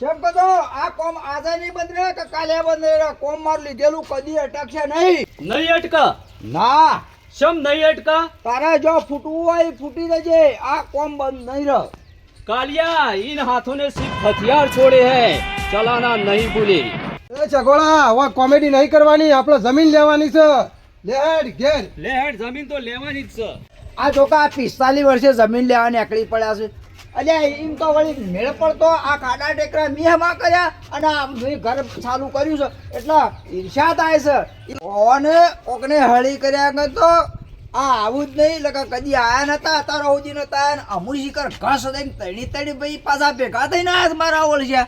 શેમ કહો આ કોમ આજે નહીં બંધ રહે કે કાલે બંધ રહે? કોમ માર લીધેલું કદી અટકશે નહીં. નહીં અટકા? ના, શમ નહીં અટકા? તારે જો ફૂટવું હોય ફૂટી જજે. આ કોમ બંધ નહીં રહે. कालिया इन हाथों ने सिर्फ हथियार छोड़े हैं, चलाना नहीं भूले। એ ચકોડા હવે કોમેડી નહીં કરવાની, આપણે જમીન લેવાની છે. લેડ ઘેર ले हेड जमीन तो लेवानी જ છે. આ છોકરા 45 વર્ષે જમીન લેવા નીકળી પડ્યા છે. અલ્યા એમ તો વળી મેળ પડતો આ ખાડા ટેકરા મેહમાં કર્યા અને આ મેં ઘર ચાલુ કર્યું છે એટલે ઈર્ષા થાય છે. ઓને ઓકને હળી કર્યા કે તો આ આવું જ નહીં લગા કદી આયા નતા અત્યાર સુધી નતા આયા ને અમુ શિખર ઘસ દઈને તણી તણી ભાઈ પાછા ભેગા થઈને આયા છે મારા ઓળશ્યા.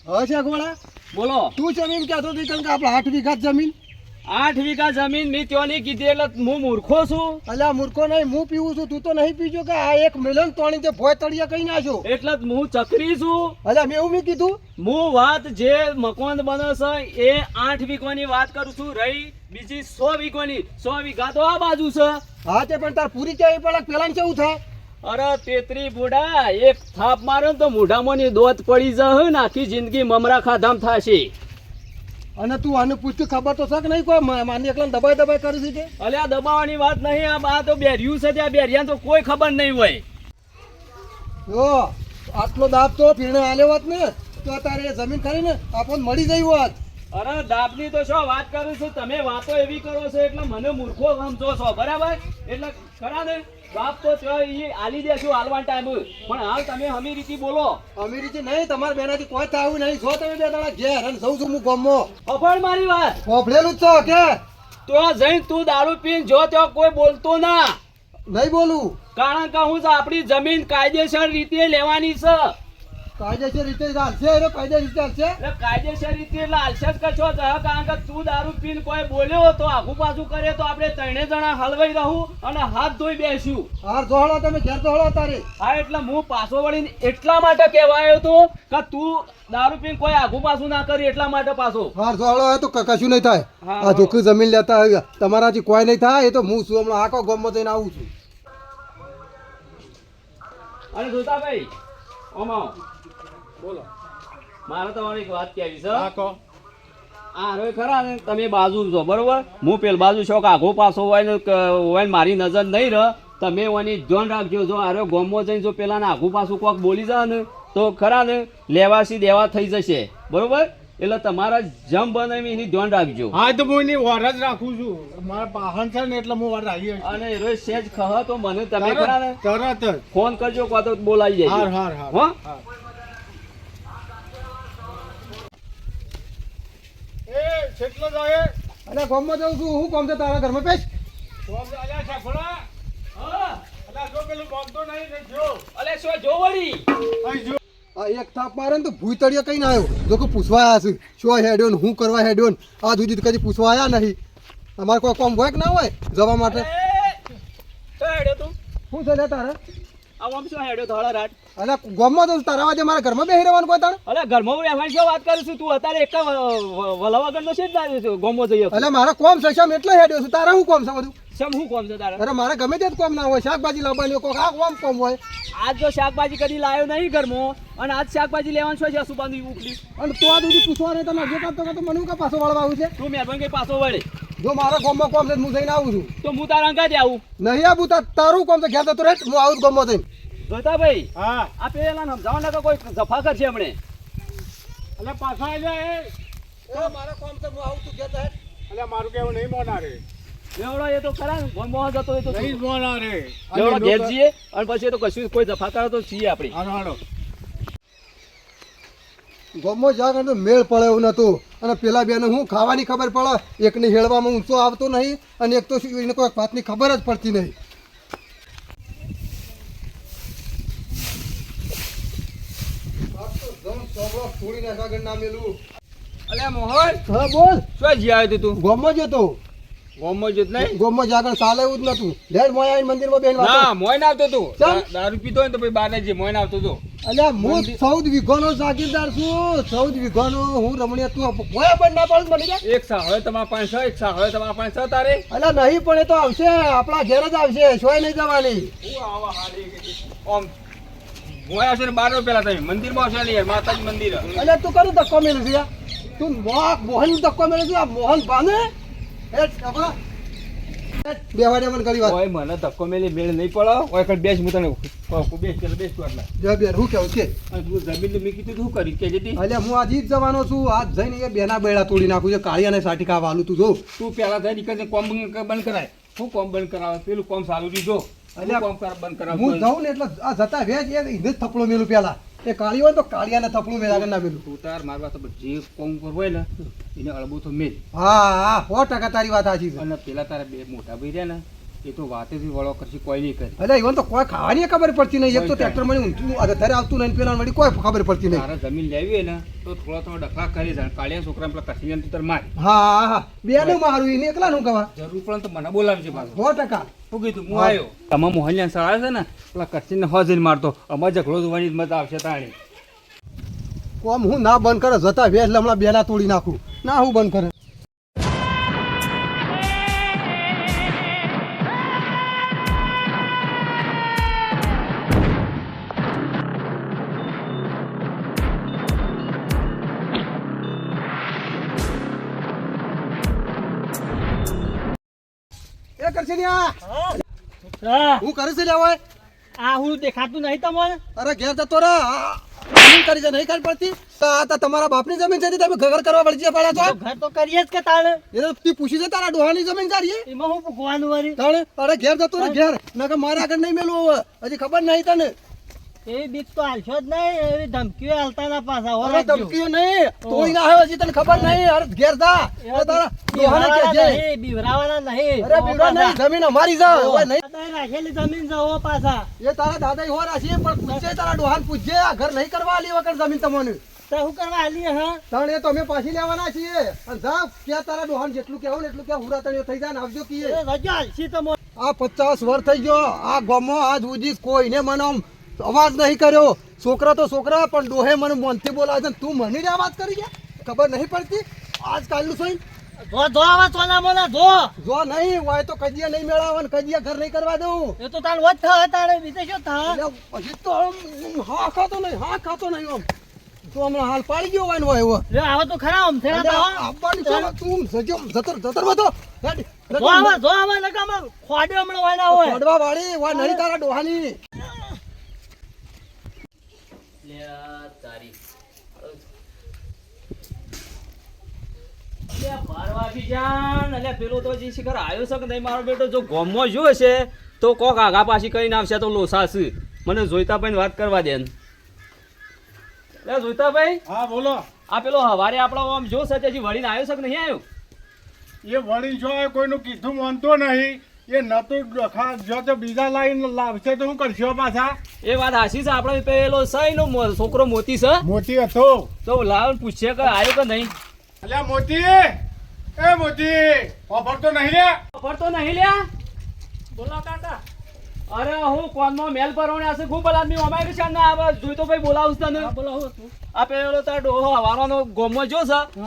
હવે ચકોડા બોલો. તું જમીન કહેતો હતી કેમ કે આપણે 8 વીઘા જમીન. 8 વીઘા જમીન મેં ત્યાંની કીધી એટલે હું મૂર્ખો છું? અલ્યા મૂર્ખો નહીં, હું પીવું છું, તું તો નહીં પીજો કે આ એક મિલન તોણી તે ભોય તળિયા કઈ નાખ્યો. એટલે જ હું ચકરી છું. અલ્યા મેં એવું નહીં કીધું. હું વાત જે મકાન બને છે એ 8 વીઘાની વાત કરું છું. રહી બીજી 100 વીઘાની, 100 વીઘા તો આ બાજુ છે. હા તે પણ તાર પૂરી ચાઈ પડે પેલા ને કેવું થાય. અરે તેત્રી બુડા એક થાપ મારે ને તો મોઢામાંની દોત પડી જશે ને આખી જિંદગી મમરા ખાધામ થશે. અને તું આને પૂછતું ખબર તો છે કે નહીં કોઈ માની એકલા દબાઈ દબાઈ કરી છે તે. અલ્યા દબાવવાની વાત નહીં, આ બા તો બેર્યું છે ત્યાં બેરિયા તો કોઈ ખબર નહીં હોય. જો આટલો દાબ તો ફીરણે આલ્યો હોત ને તો તારે જમીન ખરી ને આપણને મળી ગઈ હોત. અરે દાબની તો શું વાત કરું છું, તમે વાતો એવી કરો છો એટલે મને મૂર્ખો સમજો છો, બરાબર? એટલે ખરા ને બાપ તો એ આલી દેશું હાલવાન ટાઈમ, પણ હાલ તમે હમી રીતિ બોલો. અમીરી નહીં તમારા બેનાથી કોઈ થયું નહીં. જો તમે બે દાડા ઘેર અને સૌ છું હું ગમો અફળ મારી વાત ફોફડેલું જ છો કે તો જઈને તું દારૂ પીને જો ત્યાં કોઈ બોલતો ના. નહીં બોલું. કારણ કે હું આપણી જમીન કાયદેસર રીતે લેવાની છે. કાયદેસર રીતે ચાલશે એટલે કાયદેસર રીતે ચાલશે. એટલે કાયદેસર રીતે એટલે હાલશે જ કશો જ. કારણ કે તું દારૂ પીને કોઈ બોલ્યો તો આગુ પાછું કરે તો આપણે ત્રણે જણા હલવાઈ રહું અને હાથ ધોઈ બેસ્યું. હાર જોડો તમે ઘેર જોડો તારે. હા એટલે હું પાછો વળીને એટલા માટે કહેવાયો તો કે તું દારૂ પીને કોઈ આગુ પાછું ના કરી એટલા માટે પાછો. હાર જોડો હોય તો કશું નહીં થાય. હા, આ ધોકી જમીન લેતા હોય તમારાથી કોઈ નહીં થાય. એ તો હું છું હમણાં આખો ગામમાં જઈને આવું છું. અને જોતા ભાઈ ઓમાઓ બોલો. મારે તમારી એક વાત કહેવી છે. આ હવે ખરા ને તમે બાજુ છો બરોબર, હું પેલ બાજુ શોખ આઘો પાછો હોય ને મારી નજર નહીં રહે. તમે એની ધ્યાન રાખજો. જો આરે ગોમો જઈને જો પેલા ને આઘું પાછું કોક બોલી જાય ને તો ખરા ને લેવાસી દેવા થઈ જશે, બરોબર? એટલે તમારા જમ બનાવી એની ધ્યાન રાખજો. હા તો હું એની વાર જ રાખું છું. મારા પાહન છે ને એટલે હું વાર રાખી. અને રોજ સેજ ખહ તો મને તમે ખરા ને તરત જ ફોન કરજો કો તો બોલાવી જાય. હાર હાર હો કેટલો જાય અરે ગામમાં જાઉં છું. હું કામ છે તારા ઘરમાં પેશ અલે શું જો વળી એક થાપ મારે ને તો ભૂઈ તળિયા કઈ ના આવ્યો. જો કે પૂછવા આવ્યા છે શું હેડ્યો ને હું કરવા હેડ્યો ને આ સુધી કદી પૂછવા આવ્યા નહીં. તમારે કોઈ કામ હોય કે ના હોય જવા માટે. તો હેડ્યો તું શું છે લે તારે? આમ શું હેડ્યો થોડા રાત? અરે ગામમાં તો તારા વાજે મારા ઘરમાં બેસી રહેવાનું કોઈ તારે. અલે ઘરમાં રહેવાની શું વાત કરું છું? તું અત્યારે એક વલાવાગર નો છે જ ગોમો જઈએ. એટલે મારા કોમ છે શમ એટલે હેડ્યો છું. તારા શું કોમ છે બધું? સમ શું કોમ છે તારે? અરે મારે ગમે તે જ કોમ ના હોય. શાકભાજી લાવવાની કોઈ આ કોમ કોમ હોય. આજ જો શાકભાજી કદી લાવ્યો નહીં ઘરમાં અને આજ શાકભાજી લેવાનું શું છે? સુબાનું ઉપડી અને તો આ બધું પૂછવા નહીં તમે જે કામ તો મને કે પાછો વાળવા આવું છે. તું મહેરબાની કઈ પાછો વળે જો મારા ગામમાં કોમ છે હું જઈને આવું છું. તો હું તારા અંગાથી આવું નહીં આવું તારું કોમ છે ઘેર જતો રહે. હું આવું ગામમાં જઈને. જોતા ભાઈ હા આ પેલા સમજાવો ને કે કોઈ જફા કરશે હમણે. એટલે પાછા આવી જાય એ મારા કોમ છે હું આવું તું ઘેર જાય. એટલે મારું કેવું નહીં મોના રે. લેવડો એ તો ખરા ને ગોમો જતો હોય તો નહીં મોના રે. લેવડો ઘેર જઈએ અને પછી તો કશું કોઈ જફા કરે તો છીએ આપણી. હાલો હાલો ગામમાં જા તો મેળ પડે એવું નતું. અને પેલા બેને હું ખાવાની ખબર પડે એકને હેળવામાં ઊંચો આવતો નહીં અને એક તો એને કોઈ વાતની ખબર જ પડતી નહીં. અલ્યા મોહન હા બોલ. શું જી આવ્યો તું? ગામમાં જતો ગોમો જત નહીં? ગામમાં જાગણ ચાલે એવું જ નતું. લેડ મોય આવીને મંદિરમાં બેન ના મોય ના આવતો તું. ચાલ. દારૂ પીતો હોય ને તો પછી બાર જે મોય ના આવતો તું. અલ્યા હું 14 વીઘાનો જાગીરદાર છું. 14 વીઘાનો હું રમણીય તું મોયા પણ ના પાડું મને યાર. એક સાહળે તમારા પાસે એક સાહળે તમારા પાસે તારે. અલ્યા નહીં પણ એ તો આવશે આપણા ઘેર જ આવશે. સોય નહીં જવાની. હું આવા હાલી ઓમ હું આવ્યો છું ને 12 પેલા તમે મંદિરમાં આવશો ને યાર, માતાજી મંદિર. અલ્યા તું કરું ધક્કો મેળે છે યાર? તું મોહન ધક્કો મેળે છે? આ મોહન બાને એ બાબા બેવાડે મને કરી વાત. ઓય મને ધક્કો મેલી મેળ નહીં પડો. ઓય કણ બેસ હું તને બેસ પેલા બેસ તું આટલા. જવાબ યાર હું કેવું છે? અને તું જમીન મેં કીધું શું કરી કે જેથી અલ્યા હું આજે જ જવાનો છું. આજ જઈને એ બેના બેડા તોડી નાખું છે. કાળિયાને સાટી ખાવા આલું તું જો. તું પેલા થઈ નીકળશે કોમ બંધ કરાય. શું કોમ બંધ કરાવે? પેલું કોમ ચાલુ દીધો. અલ્યા, કોમ બંધ કરાવ. હું જાઉં ને એટલે આ જતા વેચ એ ઈને જ થપલો મેલું પેલા. એ કાળિયો હોય તો કાળિયાને થપલું મેલા કરી ના મેલું. તું તાર મારવા તો જે કોમ કરવું હોય ને એને અળબો તો મેલ. હા હા 100% તારી વાત સાચી છે. અને પેલા તારા બે મોટા ભાઈ રહ્યા ને એ તો વાતેથી વળો કરશે કોઈ નહીં કરે. અલ્યા ઈવન તો કોઈ ખાવાની ખબર પડતી નહીં. એક તો ટ્રેક્ટર માં ઊંધું ઘરે આવતું નહીં, પેલા વળી કોઈ ખબર પડતી નહીં. તારા જમીન લેવી હોય ને તો થોડો ડખા કરી જાય. કાળિયા છોકરા પેલા કસીને તું તાર મારી હા હા હા બેનું મારું એને એકલા નું કહેવા. જરૂર પડે તો મને બોલાવજે પાછો. 100%. શું કીધું હું આવ્યો. તમામ મોહનલાલ સળા છે ને પેલા કસીને હોજઈને મારતો. અમાર ઝઘડો જોવાની જ મજા આવશે તાણી. કોમ હું ના બંધ કરે જતા વેચ એટલે હમણાં બેના તોડી નાખું. ના હું બંધ કરે. એ કરશે ને આ હું કરે છે લેવાય. આ હું દેખાતું નહીં તમને? અરે ઘેર જતો રે. જમીન કરી છે નહીં કરી પડતી તો આ તો તમારા બાપની જમીન છે તમે ઘર કરવા વળજી પડ્યા છો. ઘર તો કરીએ જ કે તાણે. એ તો તી પૂછી છે તારા ડોહાની જમીન ચારીએ એમાં હું ભૂખવાનું વળી? તાણે અરે ઘેર જતો રે ઘેર. નકર મારા આગળ નહીં મેલું હવે. હજી ખબર નહીં તને. એવી બીક તો હાલશો જ નહીં. એવી ધમકીઓ હાલતા ના પાછા હો અરે રાખજો. ધમકીઓ નહીં તોય ના આવ્યો હજી તને ખબર નહીં. અરે ઘેર જા. અરે તારા ડોહાને બીવરાવાના કહેજે. નહીં, બીવરાવાના નહીં. અરે બીવડા નહીં જમીન અમારી જા. હવે નહીં દાદાએ રાખેલી જમીન છે હો પાછા. એ તારા દાદા હો રાશી પણ પૂછે તારા ડોહાને પૂછજે. આ ઘર નહીં કરવા આલી વગર જમીન તમને. તો શું કરવા હાલીએ હા? તાણે એ તો અમે પાછી લેવાના છીએ. અને જા ક્યાં તારા ડોહાને જેટલું કહેવું ને એટલું ક્યાં હુરા તળિયો થઈ જાય ને આવજો કીએ. એ રજો હાલશી તો મોં. આ 50 વર્ષ થઈ ગયો આ ગામમાં આજ સુધી કોઈને મને આમ અવાજ નહીં કર્યો. છોકરા તો છોકરા પણ ડોહે મને મોનથી બોલાવે છે. તું મને જ અવાજ કરી ગયા ખબર નહીં પડતી. આજકાલનું શું જો જો આવા સોના મોના જો. જો નહીં હોય તો કદીએ નહીં મેળાવે ને કદીએ ઘર નહીં કરવા દઉં. એ તો તાણ વધ થા તાણે બીજે શું થા? એટલે હજી તો આમ હા ખાતો નહીં આમ તો હમણાં હાલ પાડી ગયો હોય ને હોય એવો. લે આવા તો ખરા આમ થયા તા હો. આપવાની છે ને, તું જતર વધો જો આવા નકામાં ખોડ્યો હમણાં હોય ના હોય. પડવા વાળી હોય નહીં તારા ડોહાની. પેલો તો જે શિખર આવ્યો છે કે નહીં મારો બેટો જો ગોમમાં જો હશે તો કોક આગા પાછી કરીને આવશે તો લોસાશે. મને જોઈતા ભાઈ વાત કરવા દે ને. જોઈતા ભાઈ હા બોલો. આ પેલો હવારે આપણો આમ જો છે હજી વળીને આવ્યો છે કે નહીં આવ્યો? એ વળી જો એ કોઈનું કીધું માનતો નહીં. એ નતું ડખા જો તો બીજા લાઈન લાવશે તો શું કરશો પાછા? એ વાત હાસી છે. આપણે પેલો સઈનો છોકરો મોતી છે મોતી હતો. તો લાવ પૂછે કે આવ્યો કે નહીં. અલ્યા મોતી એ મોતી ઓફર તો નહીં લે. ખબર તો નહીં લ્યા. બોલો કાકા. અરે હું કોનમાં મેલ પરવણે હશે ખૂબ આદમી અમારે છે ને આ જોઈ તો ભાઈ બોલાવું તને. બોલો હું તું. આ પેલો તાર ડોહો હવારનો ગોમમાં જો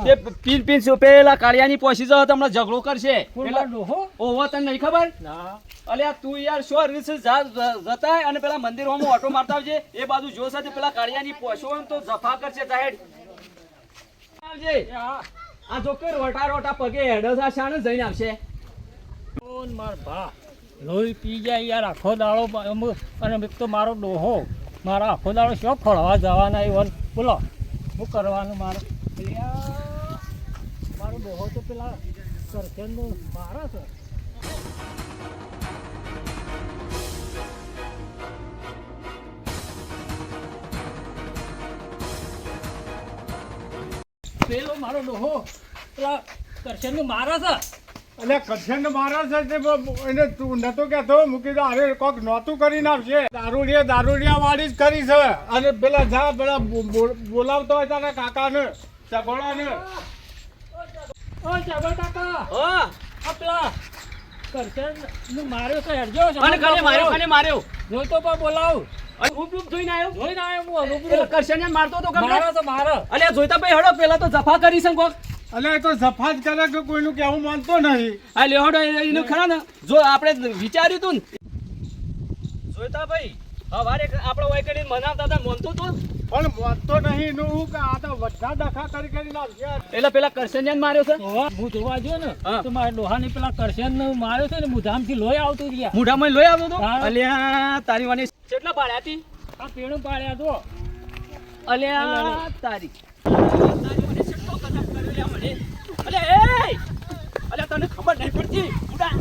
છે તે પીન પેલા કાળિયાની પોસી જતો હમણાં ઝઘડો કરશે. કોણ ડોહો? ઓહો તને નહીં ખબર? ના. અલ્યા તું યાર શો રીસ જતા અને પેલા મંદિરોમાં ઓટો મારતા આવજે. એ બાજુ જો છે પેલા કાળિયાની પોસો હોય ને તો જફા કરશે જાહેર આવજે. આ જો કે રોટા રોટા પગે હેડો થા શાને જઈને આવશે. કોણ માર ભા લોહી પી જાય યાર આખો દાડો અને એક તો મારો ડોહો મારા આખો દાડો શું ફળવા જવાના એવન બોલો શું કરવાનું મારે? મારો ડોહો તો પેલા સરખેનો મારા છે. પેલો મારો ડોહો પેલા કરશનનું મારા છે. એટલે કચ્છન મારા છે તે એને તું નતો કહેતો મૂકી દો. હવે કોક નહોતું કરીને આવશે. દારૂડિયા વાળી જ કરી છે. અને પેલા જા પેલા બોલાવતો હોય તારા કાકાને ચગોડાને. ઓ ચાબા કાકા હા આ પેલા કરશનનું માર્યો તો હેડજો. અને કને માર્યો જો તો પણ બોલાવ. અને રૂપ રૂપ જોઈને આવ્યો. જોઈને આવ્યો હું રૂબરૂ. પેલા કરશનિયા મારતો તો ગમે. મારો તો મારો. અલ્યા જોઈતા ભાઈ હેડો પેલા તો જફા કરી છે કોક. એટલે એ તો સફાત કરે કે કોઈનું કહેવું માનતો નહીં. આ લેવડો એનું ખરા ને જો આપણે વિચાર્યું તું ને જોઈતા ભાઈ હવારે આપણે ઓય કરીને મનાવતા હતા મોનતો તો પણ મોતો નહીં નું હું કે આ તો બધા ડખા કરી નાખશે. એટલે પેલા કરસનિયાને માર્યો છે હું જોવા ગયો ને હા. તો મારા ડોહાને પેલા કરશન માર્યો છે ને મુધામથી લોહી આવતું રહ્યા મોઢામાં લોહી આવતો તો હા. અલ્યા તારી વાની કેટલા પાડ્યા હતી આ પેણું પાડ્યા તો અલ્યા તારી વાની કેટલો કદમ કર્યો લ્યા મને અલ્યા એ અલ્યા તને ખબર નહીં પડતી બુડા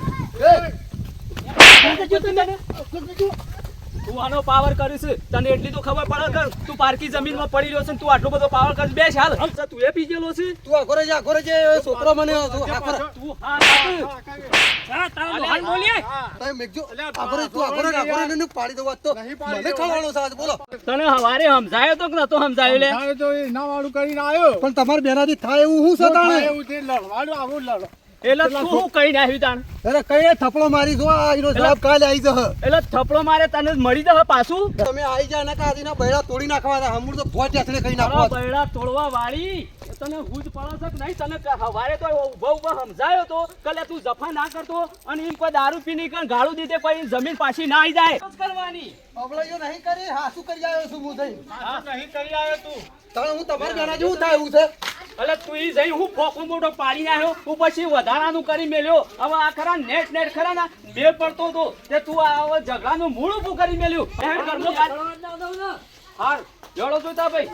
તું આનો પાવર કરીશ તને એટલી તો ખબર પડે કે તું પારકી જમીનમાં પડી રહ્યો છે ને તું આટલો બધો પાવર કરીશ બેસ હાલ તું એ પીજેલો છે તું આઘોરે જે છોકરો મને આઘોરે. તું હા હા. હા તારો ડોહાને બોલીએ તમે મેકજો આઘોરે ને પાડી દઉં આજ તો નહીં પાડી મને દઉં. ખાવાનો છે આજ, બોલો. તને હવારે સમજાયો તો કે નતો સમજાયો લે તારે તો એના વાળું કરીને આવ્યો. પણ તમારે બેનાથી થાય એવું હું છે તાણે? એવું છે, લડવાનું આવું લડો. એટલે તું શું કહીને આવ્યું તાણ અરે કઈ થપડો મારી જો આ એનો જવાબ કાલે આવી જશે. એટલે થપડો મારે તને મળી જશે પાછું તમે આવી જા નકા આદિના બૈડા તોડી નાખવાના હમુર તો ભોજ ટેથડે કઈ તારા નાખવા. બૈડા તોડવા વાળી તને હુજ પડે છે કે નહીં તને હવારે તો ઉભો ઉભો સમજાયો તો કલે તું જફા ના કરતો અને એમ કોઈ દારૂ પીની કઈ ગાળું દીધે કોઈ જમીન પાછી ના આવી જાય કરવાની અવળાઈઓ નહીં કરી હાસુ કરી આવ્યો છું હું થઈ. આ તો નહીં કરી આવ્યો તું. તાણે હું તમારા બેના જેવું થાય એવું છે. એટલે તું ઈ જઈ હું ફોકો મોટો પાડી નાખ્યો હું પછી વધારાનું કરી મેલ્યો હવે આ ખરા નેટ ખરા ના બે પડતો હતો તે તું આ હવે ઝઘડાનું મૂળ ઊભું કરી મેલ્યું હેડ ઘરનો કાઢ. હાર જોડો જોતા ભાઈ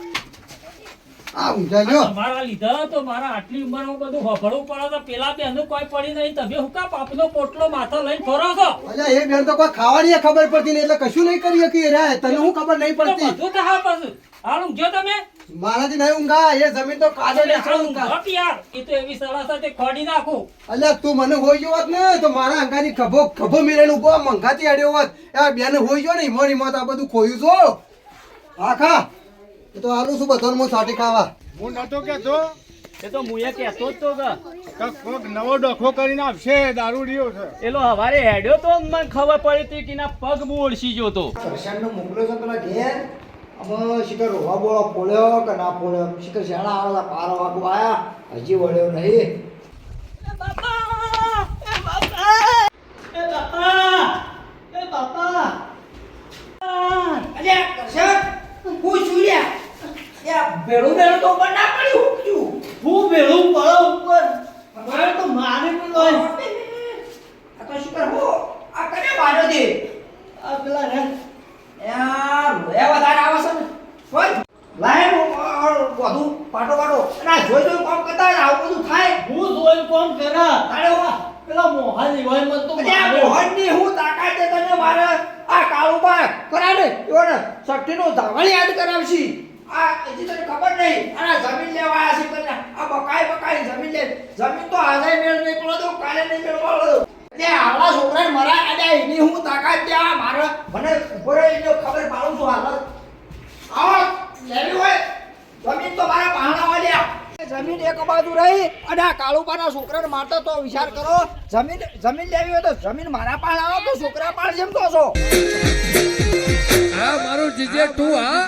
આ ઊંઝા લ્યો. તમારા લીધા તો મારા આટલી ઉંમરમાં બધું હોભળવું પડે તો પેલા બેનું કોઈ પડી નહીં તમે હું કા પાપનો પોટલો માથો લઈને ફરો છો અલ્યા એ બેન તો કોઈ ખાવાની ખબર પડતી નહીં એટલે કશું નહીં કરી શકી રે. તને હું ખબર નહીં તો પડતી. બધું તો હા પાછું હાલ ઊંઘજો તમે મારાથી નહીં ઊંઘા એ જમીન તો કાઢે ને અરે ઊંઘા. હટ યાર એ તો એવી સલાહ સાથે ખોડી નાખું અલ્યા તું મને હોઈ ગયો હોત ને તો મારા અંગાની ખભો મિલાઈને ઉભો મંગાથી અડ્યો હોત. આ બેન હોઈ ગયો ને ઈમોની મોત આ બધું ખોયું છો. હા ખા એ તો આલું છું બધાને હું સાટી ખાવા. હું નતો કહેતો એ તો મુએ કહેતો જ તો કે કે કોક નવો ડખો કરીને આપશે દારૂડિયો છે. એલો હવારે હેડ્યો તો મને ખબર પડી હતી કે ના પગ હું ઓળસી ગયો તો કરશનનો મોકલ્યો છે પેલા ઘેર અમે શિખર રોવા બોળો ફોડ્યો કે ના ફોડ્યો શિખર શેણા આવેલા પારો વાગો આયા હજી વળ્યો નહીં અલ્યા કરશન હું છું લ્યા યા ભેળું ભેળું તો ઉપર ના પડ્યું હું છું હું ભેળું પડો ઉપર મારે તો મારે પણ આ તો શિખર હો આ કને માર્યો દે આ પેલા ને યાર રોયા વધારે આવે છે ને કોઈ લાઈન વધુ પાટો અને આ જોઈ જોઈ કામ કરતા હોય ને આવું બધું થાય હું જોઈને કોણ કરા તારે હોવા પેલા મોહાની હોય મત તો અલ્યા મોહનની હું તાકાત છે તને મારે આ કાળુબા કરાવે એવો ને શક્તિનો ધાવળ યાદ કરાવશી આ હજી તને ખબર નહીં અને જમીન લેવા આવ્યા છે તને આ બકાઈ જમીન લે જમીન તો આજે મેળ નહીં પડો તો કાલે નહીં મેળ પડો એટલે આવડા છોકરાને મરા અલ્યા એની હું તાકાત ત્યાં મારે મને ઉભો રહીને ખબર પાડું છું હાલત આવો લેવી હોય જમીન તો મારા પહાડા વાળ્યા જમીન એક બાજુ રહી અને આ કાળુબાના છોકરાને મારતો તો વિચાર કરો જમીન લેવી હોય તો જમીન મારા પાસે આવો તો છોકરા પાસે જેમ કહો છો આ મારું જીજે તું હા